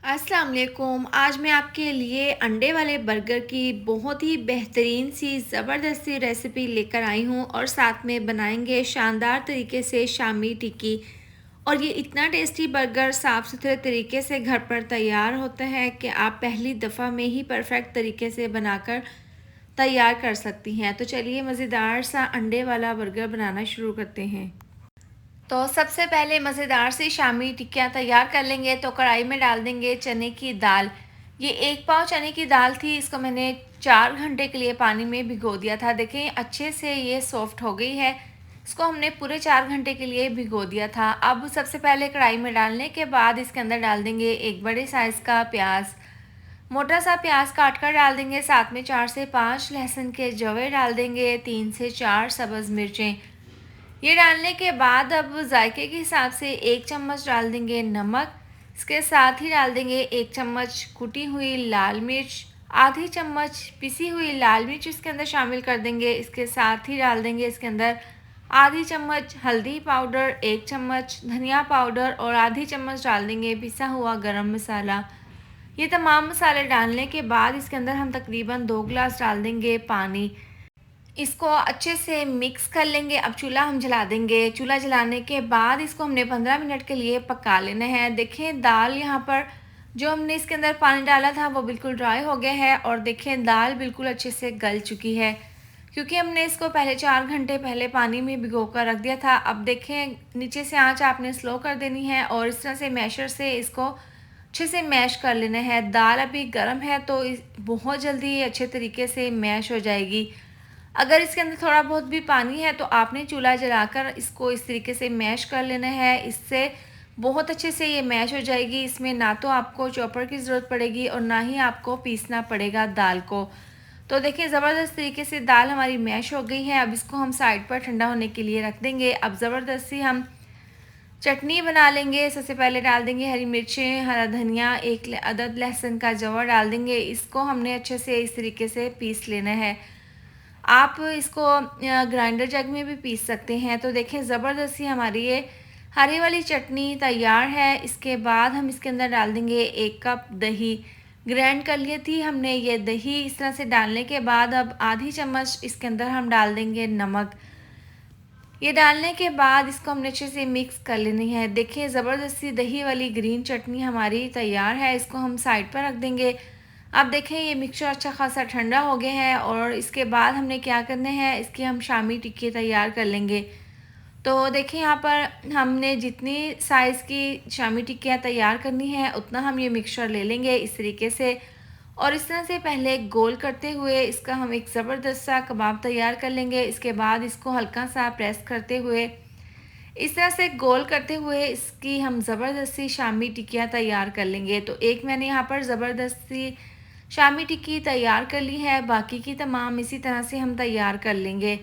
अस्सलाम वालेकुम। आज मैं आपके लिए अंडे वाले बर्गर की बहुत ही बेहतरीन सी ज़बरदस्त सी रेसिपी लेकर आई हूँ और साथ में बनाएंगे शानदार तरीके से शामी टिक्की। और ये इतना टेस्टी बर्गर साफ़ सुथरे तरीके से घर पर तैयार होता है कि आप पहली दफ़ा में ही परफेक्ट तरीके से बनाकर तैयार कर सकती हैं। तो चलिए मज़ेदार सा अंडे वाला बर्गर बनाना शुरू करते हैं। तो सबसे पहले मज़ेदार सी शामी टिक्कियाँ तैयार कर लेंगे। तो कढ़ाई में डाल देंगे चने की दाल। ये 1 पाव चने की दाल थी, इसको मैंने 4 घंटे के लिए पानी में भिगो दिया था। देखें अच्छे से ये सॉफ्ट हो गई है। इसको हमने पूरे 4 घंटे के लिए भिगो दिया था। अब सबसे पहले कढ़ाई में डालने के बाद इसके अंदर डाल देंगे एक बड़े साइज़ का प्याज। मोटा सा प्याज काट कर डाल देंगे। साथ में 4 से 5 लहसुन के जवे डाल देंगे। 3 से 4 सब्ज़ मिर्चें। ये डालने के बाद अब जायके के हिसाब से 1 चम्मच डाल देंगे नमक। इसके साथ ही डाल देंगे 1 चम्मच कुटी हुई लाल मिर्च, आधी चम्मच पिसी हुई लाल मिर्च इसके अंदर शामिल कर देंगे। इसके साथ ही डाल देंगे इसके अंदर आधी चम्मच हल्दी पाउडर, 1 चम्मच धनिया पाउडर और आधी चम्मच डाल देंगे पिसा हुआ गरम मसाला। ये तमाम मसाले डालने के बाद इसके अंदर हम तकरीबन 2 गिलास डाल देंगे पानी। इसको अच्छे से मिक्स कर लेंगे। अब चूल्हा हम जला देंगे। चूल्हा जलाने के बाद इसको हमने 15 मिनट के लिए पका लेना है। देखें दाल यहाँ पर जो हमने इसके अंदर पानी डाला था वो बिल्कुल ड्राई हो गया है और देखें दाल बिल्कुल अच्छे से गल चुकी है, क्योंकि हमने इसको पहले 4 घंटे पहले पानी में भिगो कर रख दिया था। अब देखें नीचे से आंच आपने स्लो कर देनी है और इस तरह से मैशर से इसको अच्छे से मैश कर लेना है। दाल अभी गर्म है तो बहुत जल्दी अच्छे तरीके से मैश हो जाएगी। अगर इसके अंदर थोड़ा बहुत भी पानी है तो आपने चूल्हा जलाकर इसको इस तरीके से मैश कर लेना है। इससे बहुत अच्छे से ये मैश हो जाएगी। इसमें ना तो आपको चॉपर की ज़रूरत पड़ेगी और ना ही आपको पीसना पड़ेगा दाल को। तो देखिए ज़बरदस्त तरीके से दाल हमारी मैश हो गई है। अब इसको हम साइड पर ठंडा होने के लिए रख देंगे। अब ज़बरदस्त सी हम चटनी बना लेंगे। सबसे पहले डाल देंगे हरी मिर्चें, हरा धनिया, 1 अदद लहसुन का जवा डाल देंगे। इसको हमने अच्छे से इस तरीके से पीस लेना है। आप इसको ग्राइंडर जग में भी पीस सकते हैं। तो देखें ज़बरदस्ती हमारी ये हरी वाली चटनी तैयार है। इसके बाद हम इसके अंदर डाल देंगे 1 कप दही। ग्राइंड कर लिए थी हमने ये दही। इस तरह से डालने के बाद अब आधी चम्मच इसके अंदर हम डाल देंगे नमक। ये डालने के बाद इसको हमने अच्छे से मिक्स कर लेनी है। देखिए ज़बरदस्ती दही वाली ग्रीन चटनी हमारी तैयार है। इसको हम साइड पर रख देंगे। अब देखें ये मिक्सचर अच्छा खासा ठंडा हो गया है और इसके बाद हमने क्या करना है, इसकी हम शामी टिक्की तैयार कर लेंगे। तो देखिए यहाँ पर हमने जितनी साइज़ की शामी टिक्कियाँ तैयार करनी है उतना हम ये मिक्सचर ले लेंगे इस तरीके से। और इस तरह से पहले गोल करते हुए इसका हम एक ज़बरदस्त सा कबाब तैयार कर लेंगे। इसके बाद इसको हल्का सा प्रेस करते हुए इस तरह से गोल करते हुए इसकी हम ज़बरदस्ती शामी टिक्कियाँ तैयार कर लेंगे। तो एक मैंने यहाँ पर ज़बरदस्ती शामी टिक्की तैयार कर ली है, बाकी की तमाम इसी तरह से हम तैयार कर लेंगे।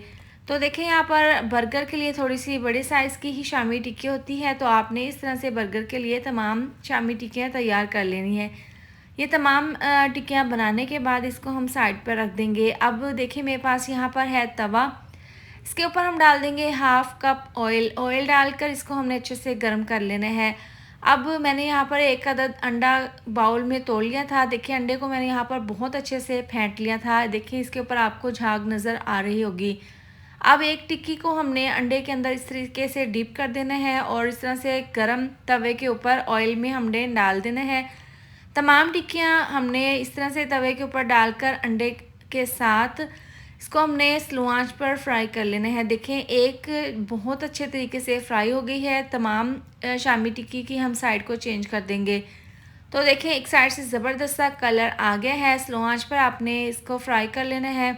तो देखें यहाँ पर बर्गर के लिए थोड़ी सी बड़े साइज़ की ही शामी टिक्की होती है, तो आपने इस तरह से बर्गर के लिए तमाम शामी टिक्कियाँ तैयार कर लेनी है। ये तमाम टिक्कियाँ बनाने के बाद इसको हम साइड पर रख देंगे। अब देखिए मेरे पास यहाँ पर है तवा। इसके ऊपर हम डाल देंगे हाफ़ कप ऑयल। ऑयल डालकर इसको हमने अच्छे से गर्म कर लेना है। अब मैंने यहाँ पर 1 अदद अंडा बाउल में तोड़ लिया था। देखिए अंडे को मैंने यहाँ पर बहुत अच्छे से फेंट लिया था। देखिए इसके ऊपर आपको झाग नज़र आ रही होगी। अब एक टिक्की को हमने अंडे के अंदर इस तरीके से डिप कर देना है और इस तरह से गरम तवे के ऊपर ऑयल में हमने डाल देना है। तमाम टिक्कियाँ हमने इस तरह से तवे के ऊपर डालकर अंडे के साथ इसको हमने स्लो आंच पर फ्राई कर लेना है। देखें एक बहुत अच्छे तरीके से फ्राई हो गई है। तमाम शामी टिक्की की हम साइड को चेंज कर देंगे। तो देखें एक साइड से ज़बरदस्त सा कलर आ गया है। स्लो आंच पर आपने इसको फ्राई कर लेना है।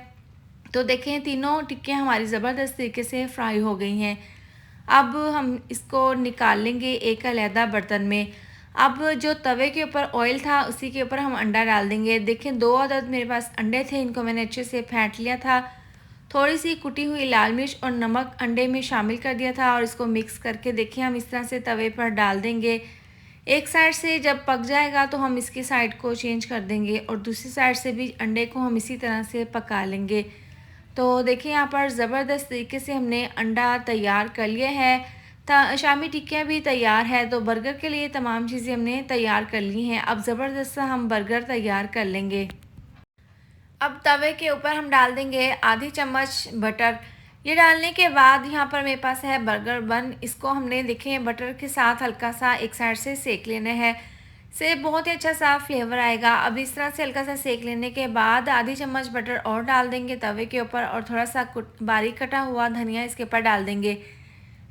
तो देखें तीनों टिक्कियाँ हमारी ज़बरदस्त तरीके से फ्राई हो गई हैं। अब हम इसको निकाल लेंगे एक अलहदा बर्तन में। अब जो तवे के ऊपर ऑयल था उसी के ऊपर हम अंडा डाल देंगे। देखें 2 अदद मेरे पास अंडे थे, इनको मैंने अच्छे से फेंट लिया था। थोड़ी सी कुटी हुई लाल मिर्च और नमक अंडे में शामिल कर दिया था और इसको मिक्स करके देखिए हम इस तरह से तवे पर डाल देंगे। एक साइड से जब पक जाएगा तो हम इसकी साइड को चेंज कर देंगे और दूसरी साइड से भी अंडे को हम इसी तरह से पका लेंगे। तो देखिए यहाँ पर ज़बरदस्त तरीके से हमने अंडा तैयार कर लिया है। शामी टिक्कियाँ भी तैयार है। तो बर्गर के लिए तमाम चीज़ें हमने तैयार कर ली हैं। अब ज़बरदस्त सा हम बर्गर तैयार कर लेंगे। अब तवे के ऊपर हम डाल देंगे आधी चम्मच बटर। ये डालने के बाद यहाँ पर मेरे पास है बर्गर बन। इसको हमने देखें बटर के साथ हल्का सा एक साइड से सेक लेना है। से बहुत ही अच्छा सा फ्लेवर आएगा। अब इस तरह से हल्का सा सेक लेने के बाद आधी चम्मच बटर और डाल देंगे तवे के ऊपर और थोड़ा सा बारीक कटा हुआ धनिया इसके ऊपर डाल देंगे।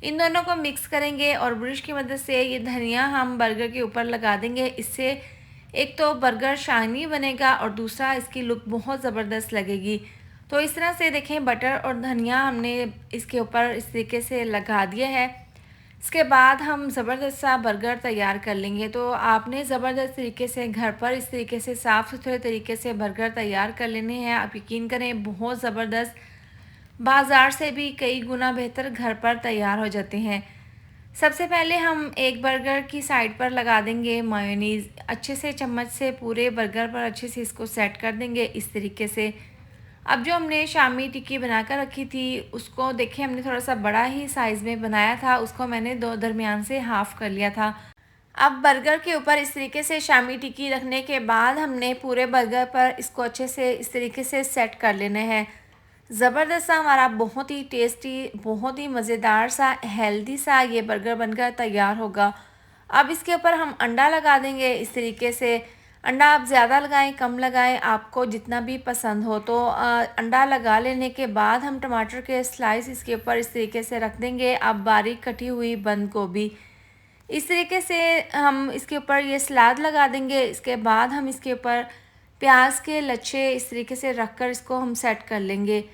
इन दोनों को मिक्स करेंगे और ब्रश की मदद से ये धनिया हम बर्गर के ऊपर लगा देंगे। इससे एक तो बर्गर शाइनी बनेगा और दूसरा इसकी लुक बहुत ज़बरदस्त लगेगी। तो इस तरह से देखें बटर और धनिया हमने इसके ऊपर इस तरीके से लगा दिया है। इसके बाद हम ज़बरदस्त सा बर्गर तैयार कर लेंगे। तो आपने ज़बरदस्त तरीके से घर पर इस तरीके से साफ़ सुथरे तरीके से बर्गर तैयार कर लेने हैं। आप यकीन करें बहुत ज़बरदस्त, बाज़ार से भी कई गुना बेहतर घर पर तैयार हो जाते हैं। सबसे पहले हम एक बर्गर की साइड पर लगा देंगे मायोनीज़। अच्छे से चम्मच से पूरे बर्गर पर अच्छे से इसको सेट कर देंगे इस तरीके से। अब जो हमने शामी टिक्की बनाकर रखी थी उसको देखिए हमने थोड़ा सा बड़ा ही साइज़ में बनाया था, उसको मैंने दो दरमियान से हाफ़ कर लिया था। अब बर्गर के ऊपर इस तरीके से शामी टिक्की रखने के बाद हमने पूरे बर्गर पर इसको अच्छे से इस तरीके से सेट कर लेना है। ज़बरदस्त सा हमारा बहुत ही टेस्टी, बहुत ही मज़ेदार सा, हेल्दी सा ये बर्गर बनकर तैयार होगा। अब इसके ऊपर हम अंडा लगा देंगे इस तरीके से। अंडा आप ज़्यादा लगाएं कम लगाएं, आपको जितना भी पसंद हो। तो अंडा लगा लेने के बाद हम टमाटर के स्लाइस इसके ऊपर इस तरीके से रख देंगे। अब बारीक कटी हुई बंद गोभी इस तरीके से हम इसके ऊपर ये सलाद लगा देंगे। इसके बाद हम इसके ऊपर प्याज के लच्छे इस तरीके से रख कर इसको हम सेट कर लेंगे।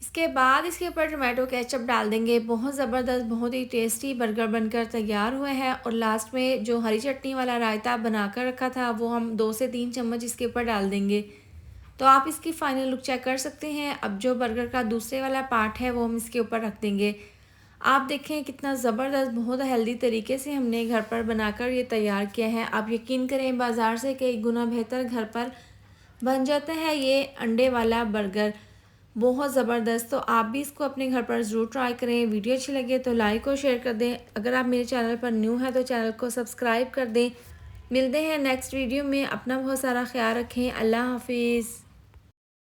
इसके बाद इसके ऊपर टमाटो केचप डाल देंगे। बहुत ज़बरदस्त, बहुत ही टेस्टी बर्गर बनकर तैयार हुए हैं। और लास्ट में जो हरी चटनी वाला रायता बनाकर रखा था वो हम 2 से 3 चम्मच इसके ऊपर डाल देंगे। तो आप इसकी फ़ाइनल लुक चेक कर सकते हैं। अब जो बर्गर का दूसरे वाला पार्ट है वो हम इसके ऊपर रख देंगे। आप देखें कितना ज़बरदस्त, बहुत हेल्दी तरीके से हमने घर पर बनाकर ये तैयार किया है। आप यकीन करें बाज़ार से कई गुना बेहतर घर पर बन जाता है ये अंडे वाला बर्गर, बहुत ज़बरदस्त। तो आप भी इसको अपने घर पर ज़रूर ट्राई करें। वीडियो अच्छी लगे तो लाइक और शेयर कर दें। अगर आप मेरे चैनल पर न्यू हैं तो चैनल को सब्सक्राइब कर दें। मिलते हैं नेक्स्ट वीडियो में। अपना बहुत सारा ख्याल रखें। अल्लाह हाफिज़।